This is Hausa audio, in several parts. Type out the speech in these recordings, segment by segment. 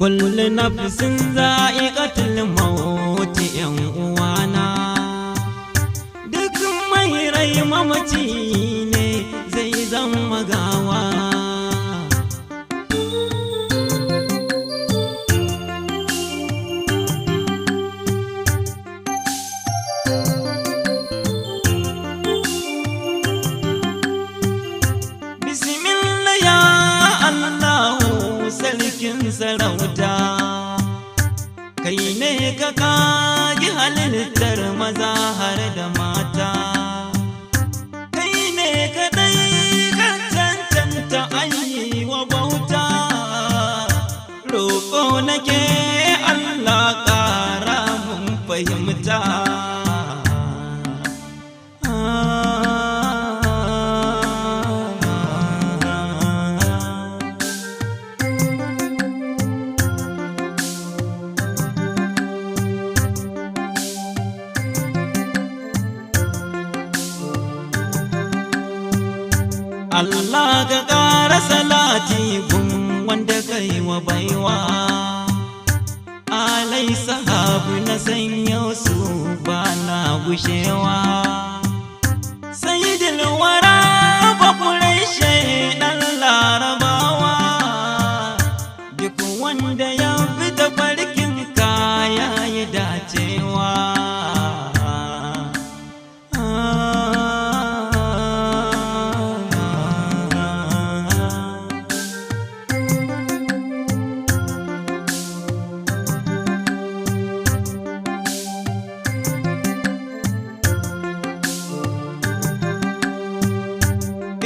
kullu nafsin za'iqatul maut yan uwana, duk mai rai mamaci ne zai zama gawa. Bismillah ya Allahu sarkin sarauta, kai ne ka kagi halittar maza har da mata, kai ne kadai ka cancanta ayi wa bauta. Roƙo nake Allah ƙara mun fahimta. Allah ka ƙara salati gun wanda kai wa baiwa, alai sahabu na sanyo su ba na gushewa. Sayyidul wara ba Quraishi ɗan Larabawa, duk wanda ya bi tafarkin kaya ya dacewa.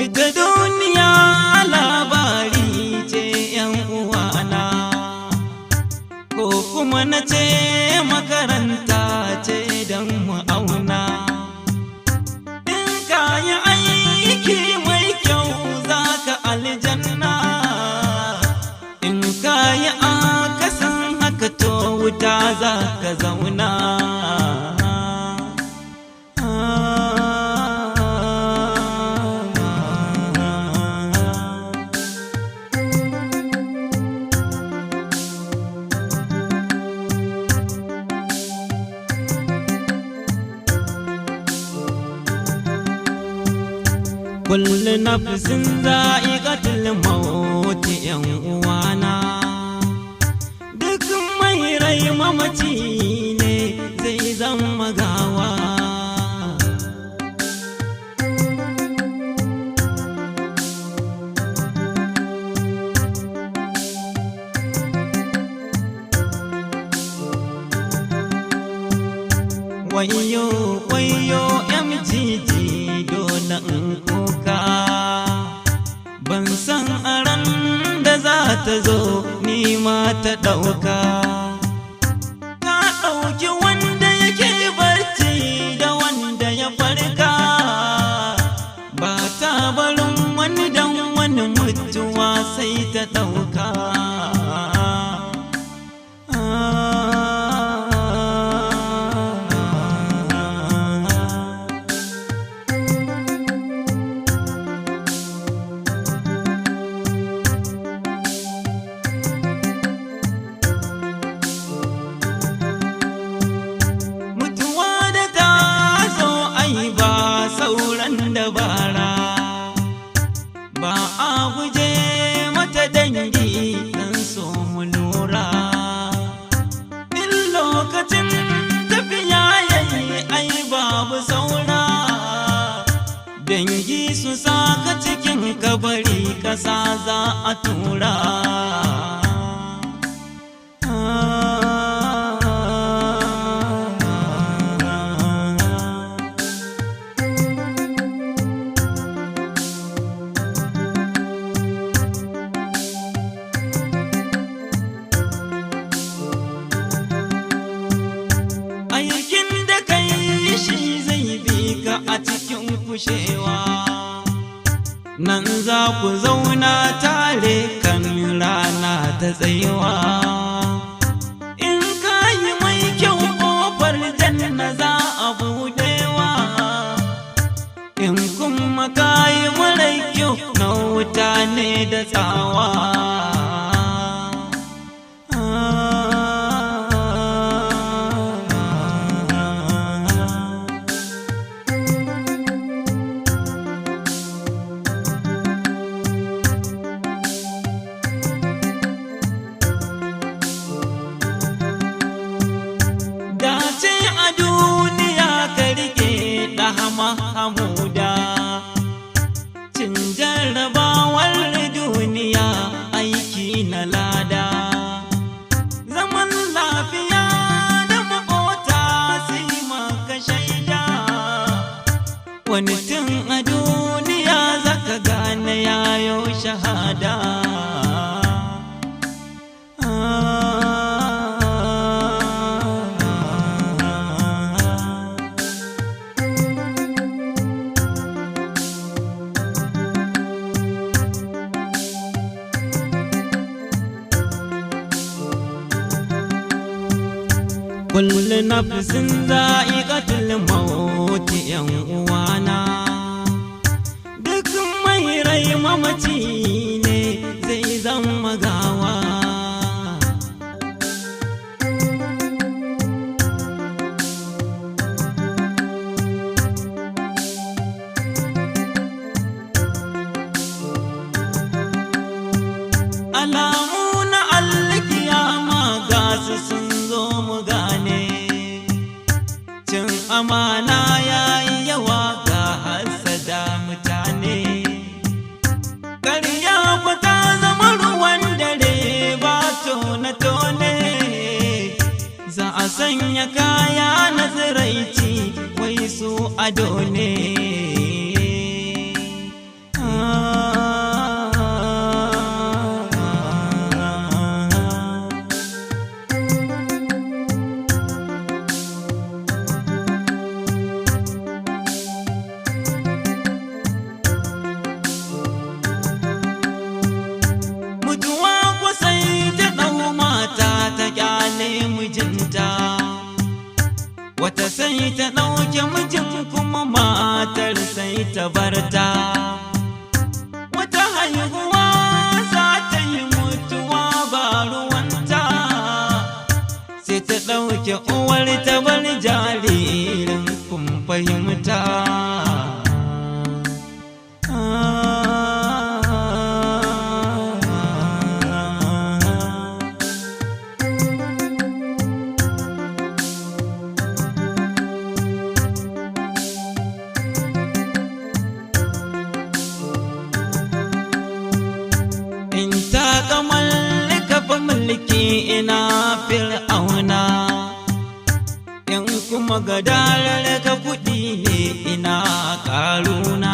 Ita duniya labari ce ‘yan uwana, ko kuma na ce makaranta ce don mu auna. In ka yi aiki mai kyau za ka aljanna, in ka yi akasin haka to wuta za ka zauna. Kullu nafsin za'iqatul maut yan uwana, duk mai rai mamaci ne zai zama gawa. Wayyo wayyo MGG dole in kuka, ban san aran da za ta zo ni ma ta ɗauka. Ka ɗauki wanda yake barci da wanda ya farka, ba ta barin wani dan wani mutuwa sai ta ɗauka. Dabara ba a guje mata dangi dan so mu lura, in lokacin tafiya yayi ai babu saura. Dangi su saka cikin kabari kasa za a tura. Aikin da kai shi zai bi ka a cikin kushewa, nan za ku zauna tare kan rana ta tsayuwa. In ka yi mai kyau ƙofar janna za a buɗewa, in kuma ka yi mara kyau na wuta ne da tsawa. wani tun a duniya zaka gane yayo shahada. Kullu nafsin za'iqatul maut yan uwana, duk mai rai mamaci ne zai zama gawa. Alamu na alkiyama ga su sun zo mu gane, cin amana yayi yawa ga hasada mutane, ƙarya ba ta zama ruwan dare ba tone-tone, za a sanya kaya na tsiraici wai su ado ne. Wata sai ta ɗauke mijin kuma matar sai ta barta, wata haihuwa za ta yi mutuwa ba ruwanta, sai ta ɗauke uwar ta bar jaririn kun fahimta. Mulki ina fir'auna, in kuma gadarar ka kuɗi ne ina ƙaruna,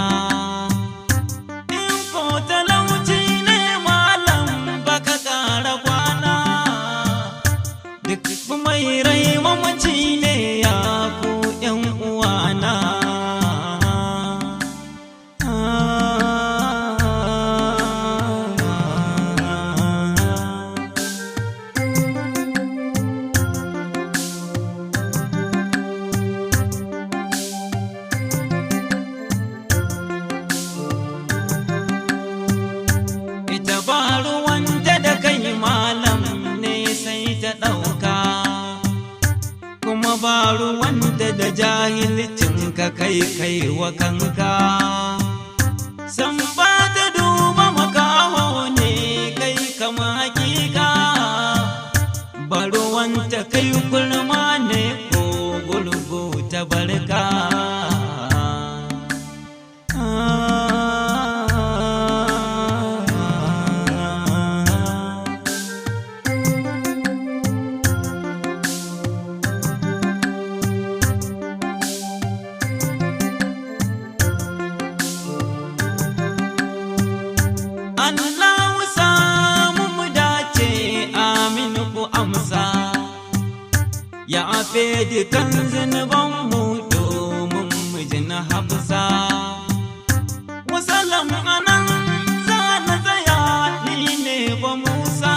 in ko talauci ne malam baka ƙara kwana, duk mai rai mamaci ne ya ku ƴan uwana. Ba ruwanta da jahilcin ka kai wa kanka, san ba ta duba makaho ne kai kama hakika, ba ruwanta kai kurma ne ko gurgu ta barka. Allahu samu mu dace, amin ku amsa, ya afe dukan zunubanmu domin mu ji na Hafsa. Wasalam anan za na tsaya, ni ne ba Musa,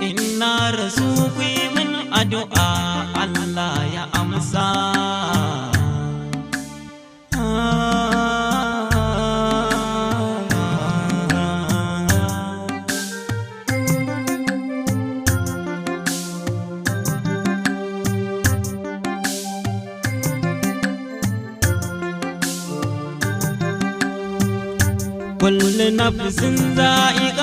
inna rasu ku yi min addu'a Allah ya amsa. Kullu nafsin za'iqatul